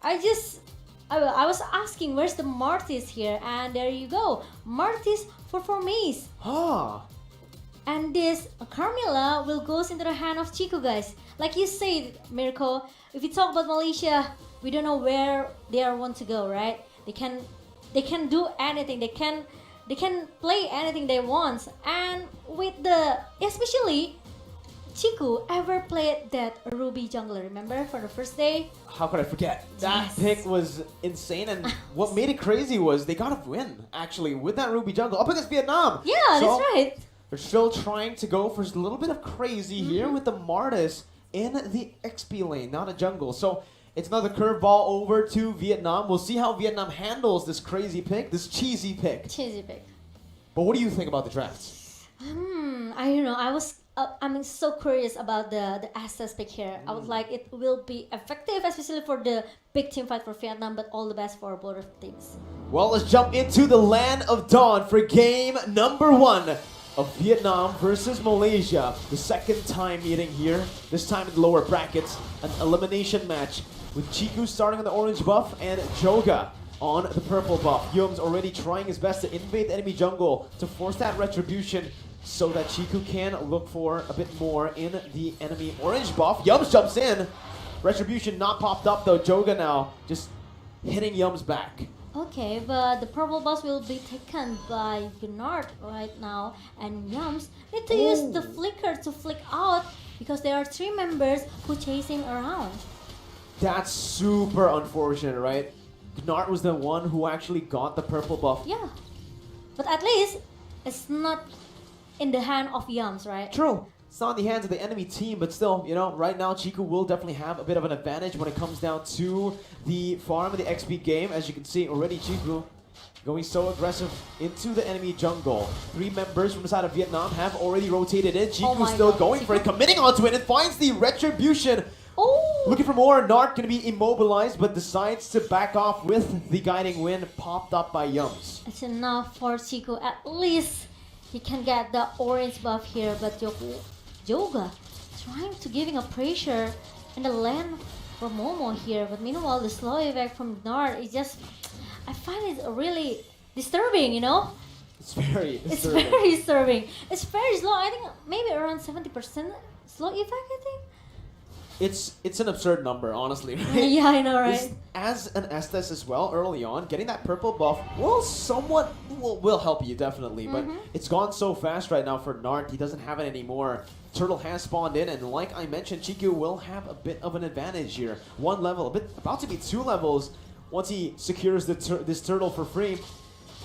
I was asking where's the Martis here, and there you go, Martis for Mace. And this Carmilla will goes into the hand of Chico, guys. Like you said, Mirko, if you talk about Malaysia, we don't know where they are want to go, right? They can do anything. They can play anything they want. And with the especially Chico ever played that Ruby jungler, remember, for the first day? How could I forget? That pick was insane, and what made it crazy was they got a win, actually, with that Ruby jungle up against Vietnam. Yeah, that's right. They're still trying to go for a little bit of crazy here with the Martis in the XP lane, not a jungle. So it's another curveball over to Vietnam. We'll see how Vietnam handles this crazy pick, this cheesy pick. Cheesy pick. But what do you think about the draft? I don't know. I'm so curious about the SS pick here. I would like it will be effective, especially for the big team fight for Vietnam, but all the best for both of teams. Well, let's jump into the Land of Dawn for game number 1 of Vietnam versus Malaysia. The second time meeting here, this time in the lower brackets, an elimination match with Chiku starting on the orange buff and Joga on the purple buff. Yum's already trying his best to invade the enemy jungle to force that retribution so that Chiku can look for a bit more in the enemy orange buff. Yums jumps in. Retribution not popped up though. Joga now just hitting Yums back. Okay, but the purple boss will be taken by Gunnar right now, and Yums need to use the flicker to flick out because there are 3 members who chase him around. That's super unfortunate, right? Gnart was the one who actually got the purple buff. Yeah, but at least it's not in the hand of Yums, right? True. It's not in the hands of the enemy team, but still, you know, right now Chiku will definitely have a bit of an advantage when it comes down to the farm of the XP game. As you can see already, Chiku going so aggressive into the enemy jungle. 3 members from the side of Vietnam have already rotated in. Chiku still going for it, committing onto it, and finds the retribution. Looking for more. Nart gonna be immobilized, but decides to back off with the guiding wind popped up by Yums. It's enough for Chiku. At least he can get the orange buff here, but Joga trying to giving a pressure in the lane for Momo here, but meanwhile the slow effect from Nart is just, I find it really disturbing, you know? It's very disturbing. It's very disturbing. It's very slow. I think maybe around 70% slow effect, I think. It's an absurd number, honestly, right? Yeah, I know, right? As an Estes as well, early on, getting that purple buff will somewhat will help you, definitely. But it's gone so fast right now for Nart, he doesn't have it anymore. Turtle has spawned in, and like I mentioned, Chiku will have a bit of an advantage here. 1 level, about to be 2 levels once he secures this turtle for free.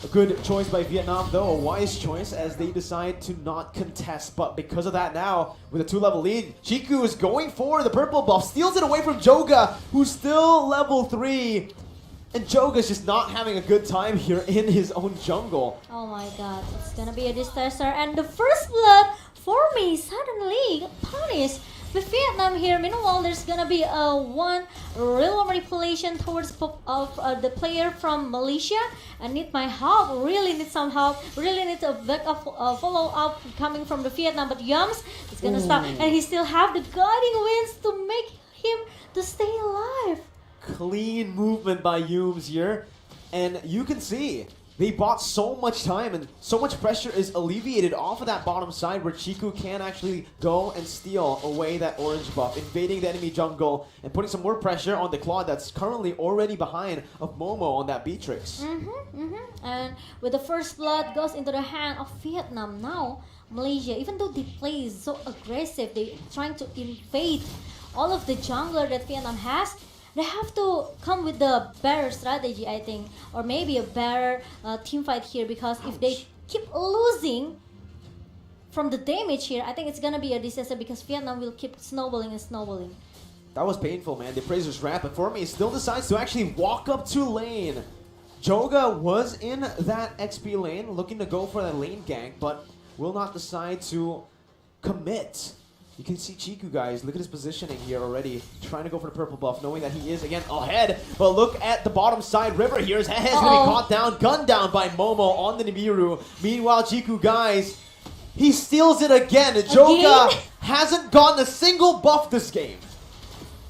A good choice by Vietnam, though, a wise choice as they decide to not contest. But because of that now, with a 2-level lead, Chiku is going for the purple buff, steals it away from Joga, who's still level 3. And Joga's just not having a good time here in his own jungle. Oh my god, it's gonna be a disaster. And the first blood for me suddenly punished with Vietnam here. Meanwhile, there's gonna be one real manipulation towards the player from Malaysia. I need my help, really need some help, really need a backup follow up coming from the Vietnam, but Yums is gonna stop, and he still have the guiding winds to make him to stay alive. Clean movement by Yums here, and you can see they bought so much time and so much pressure is alleviated off of that bottom side where Chiku can actually go and steal away that orange buff, invading the enemy jungle and putting some more pressure on the Claude that's currently already behind of Momo on that Beatrix. And with the first blood goes into the hand of Vietnam now, Malaysia, even though they play so aggressive, they trying to invade all of the jungler that Vietnam has, they have to come with the better strategy, I think, or maybe a better team fight here, because if they keep losing from the damage here, I think it's gonna be a disaster because Vietnam will keep snowballing and snowballing. That was painful, man. The Appraiser's wrap, but for me, still decides to actually walk up to lane. Joga was in that XP lane, looking to go for that lane gank, but will not decide to commit. You can see Chiku, guys, look at his positioning here already, trying to go for the purple buff, knowing that he is, again, ahead. But look at the bottom side, River here, his head is going to be caught down, gunned down by Momo on the Nibiru. Meanwhile, Chiku, guys, he steals it again. Joga hasn't gotten a single buff this game.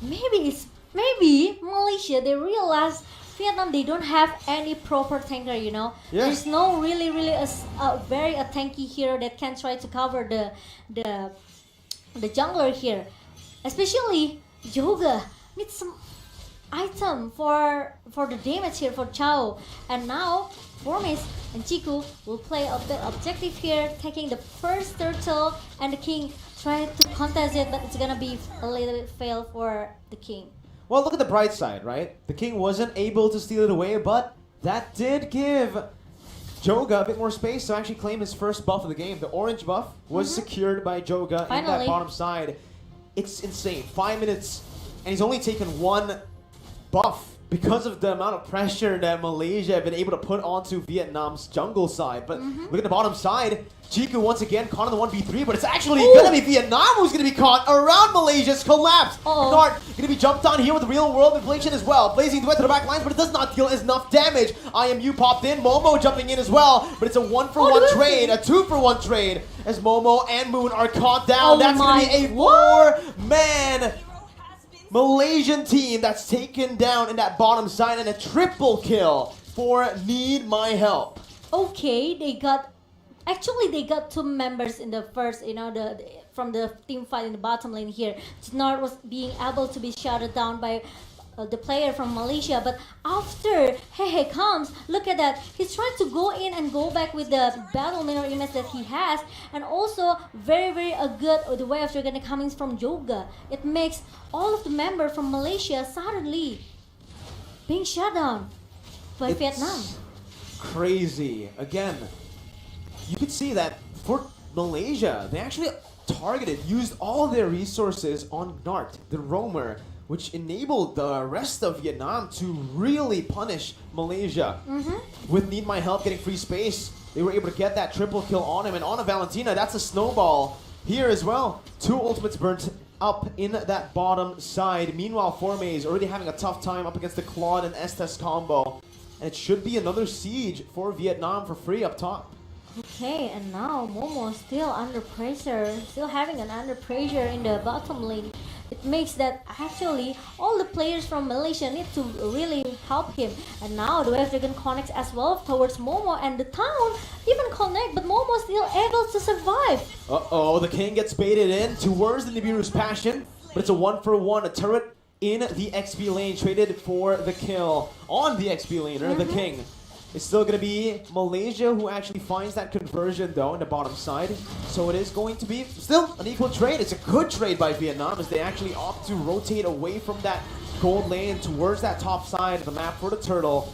Maybe it's maybe Malaysia, they realize Vietnam, they don't have any proper tanker, you know. Yeah. There's no really a tanky hero that can try to cover the jungler here. Especially Yoga needs some item for the damage here for Chao. And now Formis and Chiku will play a bit objective here, taking the first turtle, and the king trying to contest it, but it's gonna be a little bit fail for the king. Well, look at the bright side, right? The king wasn't able to steal it away, but that did give Joga a bit more space to actually claim his first buff of the game. The orange buff was secured by Joga in that bottom side. It's insane. 5 minutes, and he's only taken one buff because of the amount of pressure that Malaysia have been able to put onto Vietnam's jungle side. But look at the bottom side. Chiku once again caught on the 1v3, but it's actually going to be Vietnam who's going to be caught around Malaysia's collapse. Nart going to be jumped on here with real world inflation as well. Blazing duet to the back lines, but it does not deal enough damage. IMU popped in, Momo jumping in as well, but it's a 1-for-1 trade, a 2-for-1 trade as Momo and Moon are caught down. That's going to be a 4-man Malaysian team that's taken down in that bottom side, and a triple kill for Need My Help. Okay, they got 2 members in the first, you know, from the team fight in the bottom lane here. Nart was being able to be shouted down by the player from Malaysia, but after Hehe comes, look at that, he's trying to go in and go back with the battle mirror image that he has, and also very good the way of Dragon coming from Yoga. It makes all of the members from Malaysia suddenly being shut down by Vietnam. Crazy. Again, you could see that for Malaysia, they actually used all their resources on Nart, the roamer, which enabled the rest of Vietnam to really punish Malaysia. With Need My Help getting free space, they were able to get that triple kill on him, and on a Valentina, that's a snowball here as well. 2 ultimates burnt up in that bottom side. Meanwhile, Forme is already having a tough time up against the Claude and Estes combo. And it should be another siege for Vietnam for free up top. Okay, and now Momo still under pressure, still having an under pressure in the bottom lane. It makes that actually all the players from Malaysia need to really help him. And now the Wave Dragon connects as well towards Momo, and the town even connect, but Momo still able to survive. The king gets baited in towards the Nibiru's Passion, but it's a 1-for-1, a turret in the XP lane, traded for the kill on the XP laner, the king. It's still going to be Malaysia who actually finds that conversion though in the bottom side. So it is going to be still an equal trade. It's a good trade by Vietnam as they actually opt to rotate away from that gold lane towards that top side of the map for the turtle.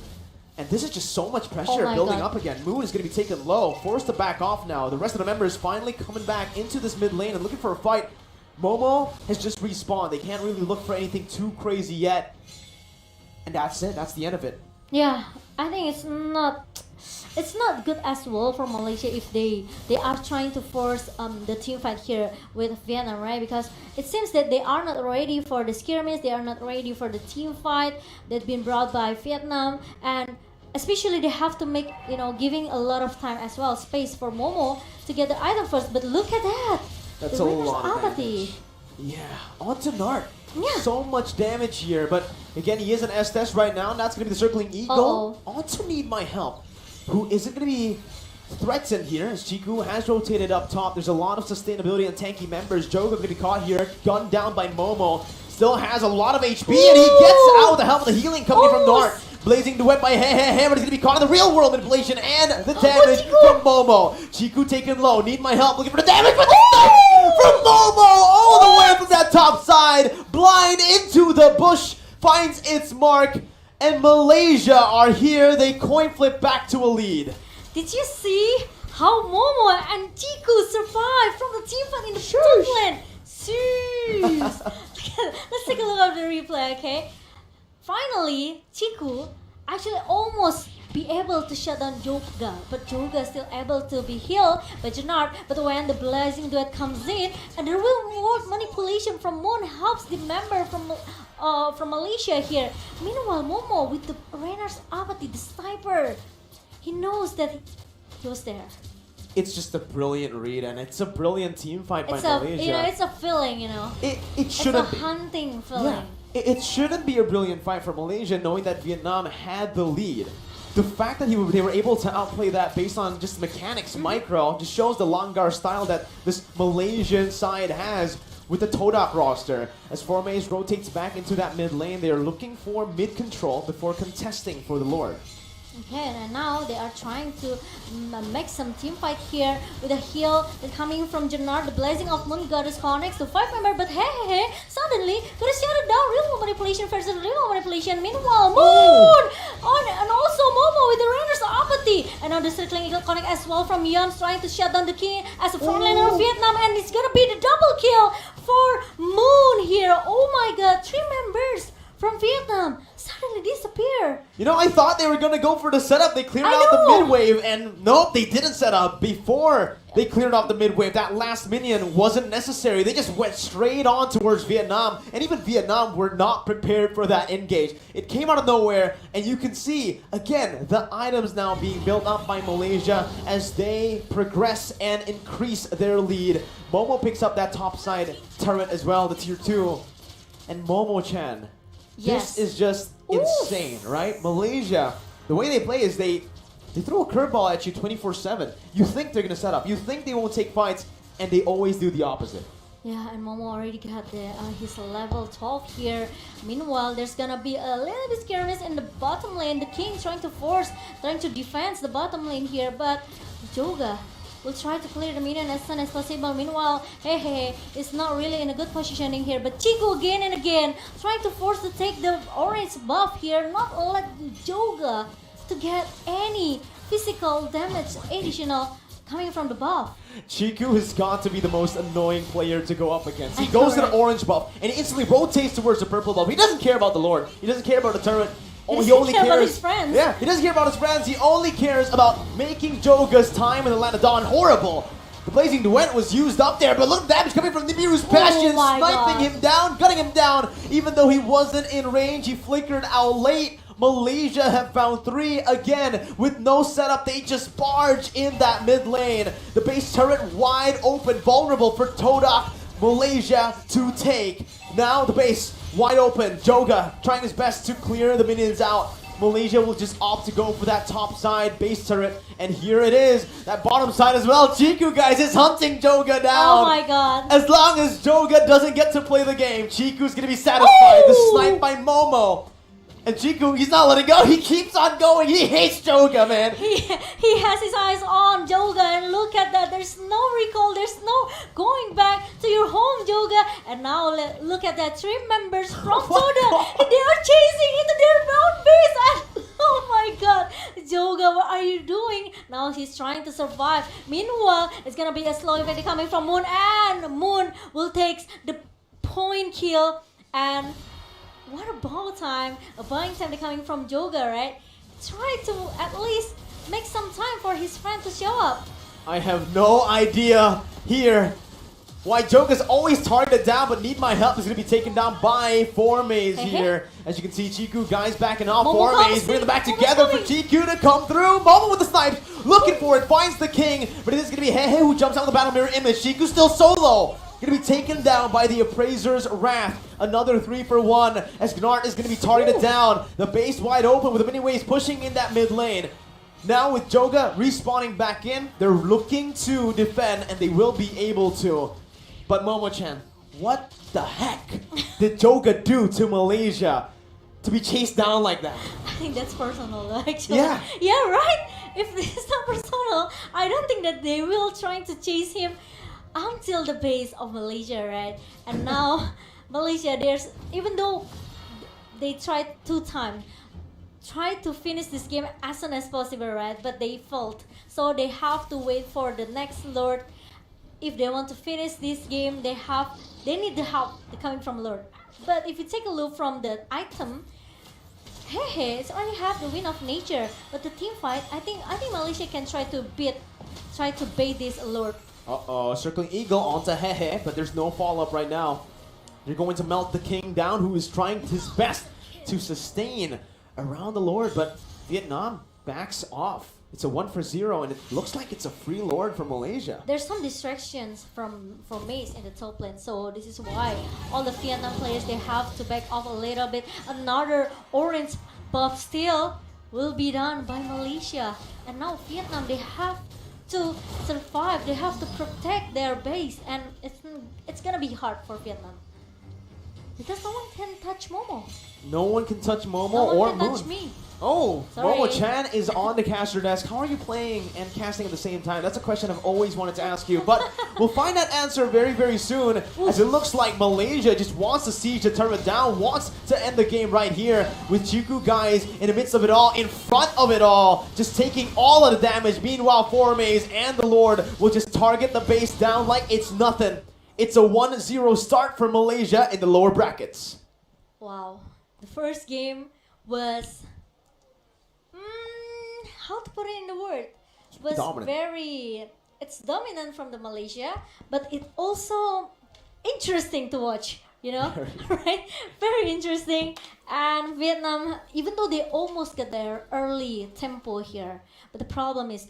And this is just so much pressure building up again. Moon is going to be taken low, forced to back off now. The rest of the members finally coming back into this mid lane and looking for a fight. Momo has just respawned. They can't really look for anything too crazy yet. And that's it. That's the end of it. Yeah, I think it's not good as well for Malaysia if they are trying to force the team fight here with Vietnam, right? Because it seems that they are not ready for the skirmish, they are not ready for the team fight that's been brought by Vietnam, and especially they have to make, you know, giving a lot of time as well, space for Momo to get the item first. But look at that, that's the a lot of apathy. Yeah, onto Nart. Yeah. So much damage here, but again, he is an Estes right now, and that's going to be the circling eagle. Also Need My Help, who isn't going to be threatened here, as Chiku has rotated up top. There's a lot of sustainability and tanky members. Joga going to be caught here, gunned down by Momo. Still has a lot of HP, and he gets out with the help of the healing coming from Nart. Blazing duet by Hehehe, but he's going to be caught in the real world inflation and the damage from Momo. Chiku taken low, Need My Help, looking for the damage, but the stun from Momo all the way from that top side. Blind into the bush, finds its mark, and Malaysia are here. They coin flip back to a lead. Did you see how Momo and Chiku survived from the team fight in the top lane? Let's take a look at the replay, okay? Finally, Chiku actually almost be able to shut down Joga, but Joga still able to be healed by Janard. But when the blazing duet comes in, and the real world manipulation from Moon helps the member from Malaysia here. Meanwhile, Momo with the Renar's apathy, the sniper, he knows that he was there. It's just a brilliant read, and it's a brilliant team fight by Malaysia. You know, it's a feeling, you know. It shouldn't be. It's a hunting feeling. Yeah. It shouldn't be a brilliant fight for Malaysia, knowing that Vietnam had the lead. The fact that they were able to outplay that based on just mechanics, micro, just shows the Langgar style that this Malaysian side has with the Todak roster. As Formays rotates back into that mid lane, they are looking for mid control before contesting for the Lord. Okay, and now they are trying to make some team fight here with a heal coming from Jannard, the blazing of Moon Goddess connects to 5-member, but hey, suddenly got shut it down. Real manipulation versus real manipulation. Meanwhile, Moon and also Momo with the runner's apathy, and now the circling eagle connect as well from Yams trying to shut down the king as a frontliner of Vietnam, and it's gonna be the double kill for Moon here. Oh my God, 3 members from Vietnam suddenly disappear. You know, I thought they were going to go for the setup. They cleared out the mid wave, and nope, they didn't set up before they cleared off the mid wave. That last minion wasn't necessary. They just went straight on towards Vietnam, and even Vietnam were not prepared for that engage. It came out of nowhere, and you can see, again, the items now being built up by Malaysia as they progress and increase their lead. Momo picks up that top side turret as well, the tier 2. And Momo-chan. Yes. This is just insane, right? Malaysia, the way they play is they throw a curveball at you 24/7. You think they're gonna set up, you think they won't take fights, and they always do the opposite. Yeah, and Momo already got his level 12 here. Meanwhile, there's gonna be a little bit skirmish in the bottom lane. The king trying to defend the bottom lane here, but Joga will try to clear the minion as soon as possible. Meanwhile, hey, it's not really in a good positioning here. But Chico again and again trying to force to take the orange buff here, not let Joga to get any physical damage additional coming from the buff. Chiku has got to be the most annoying player to go up against. He goes to the orange buff and he instantly rotates towards the purple buff. He doesn't care about the Lord. He doesn't care about the turret. He only cares about his friends. Yeah, he doesn't care about his friends. He only cares about making Joga's time in the Land of Dawn horrible. The Blazing Duet was used up there, but look at the damage coming from Nibiru's Passion, sniping him down, gutting him down. Even though he wasn't in range, he flickered out late. Malaysia have found 3 again with no setup. They just barge in that mid lane. The base turret wide open, vulnerable for Todak Malaysia to take. Now the base wide open. Joga trying his best to clear the minions out. Malaysia will just opt to go for that top side base turret. And here it is, that bottom side as well. Chiku, guys, is hunting Joga down. Oh my God. As long as Joga doesn't get to play the game, Chiku's going to be satisfied. The snipe by Momo. And Chiku, he's not letting go. He keeps on going. He hates Joga, man. He has his eyes on Joga, and look at that. There's no recall. There's no going back to your home, Joga. And now look at that. 3 members from Soda. They are chasing into their own base. And oh my God, Joga, what are you doing? Now he's trying to survive. Meanwhile, it's gonna be a slow effect coming from Moon, and Moon will take the point kill. And what a buying time coming from Joga, right? Try to at least make some time for his friend to show up. I have no idea here why Joga's always targeted down, but Need My Help is going to be taken down by Formays here. As you can see, Chiku, guys backing off. Formays bringing them back together for Chiku to come through. Momo with the snipes, looking for it, finds the king, but it is going to be Hehe who jumps out of the battle mirror image. Chiku still solo. Going to be taken down by the Appraiser's Wrath. Another 3 for 1 as Gnart is going to be targeted down. The base wide open with the mini waves pushing in that mid lane. Now with Joga respawning back in, they're looking to defend and they will be able to. But Momo-chan, what the heck did Joga do to Malaysia to be chased down like that? I think that's personal, actually. Yeah. Yeah, right? If it's not personal, I don't think that they will try to chase him until the base of Malaysia, right? And now Malaysia, even though they tried 2 times, tried to finish this game as soon as possible, right? But they failed, so they have to wait for the next Lord. If they want to finish this game, they need the help coming from Lord. But if you take a look from the item, hey, it's only half the win of nature. But the team fight, I think Malaysia can try to bait this Lord. Uh-oh, circling eagle onto Hehe, but there's no follow-up right now. You're going to melt the king down, who is trying his best to sustain around the Lord, but Vietnam backs off. It's a 1-0, and it looks like it's a free lord for Malaysia. There's some distractions from Mace in the top lane, so this is why all the Vietnam players, they have to back off a little bit. Another orange buff still will be done by Malaysia, and now Vietnam, they have to survive. They have to protect their base, and it's gonna be hard for Vietnam because no one can touch Momo. No one can touch Momo No one or can Moon. touch me. Oh, Sorry. Momo Chan is on the caster desk. How are you playing and casting at the same time? That's a question I've always wanted to ask you, but we'll find that answer very, very soon, as it looks like Malaysia just wants the siege to turn it down, wants to end the game right here, with Chiku guys in the midst of it all, in front of it all, just taking all of the damage. Meanwhile, Formaze and the Lord will just target the base down like it's nothing. It's a 1-0 start for Malaysia in the lower brackets. Wow, the first game was, how to put it in the word? Was dominant. it's dominant from the Malaysia, but it also interesting to watch, you know, right? Very interesting. And Vietnam, even though they almost got their early tempo here, but the problem is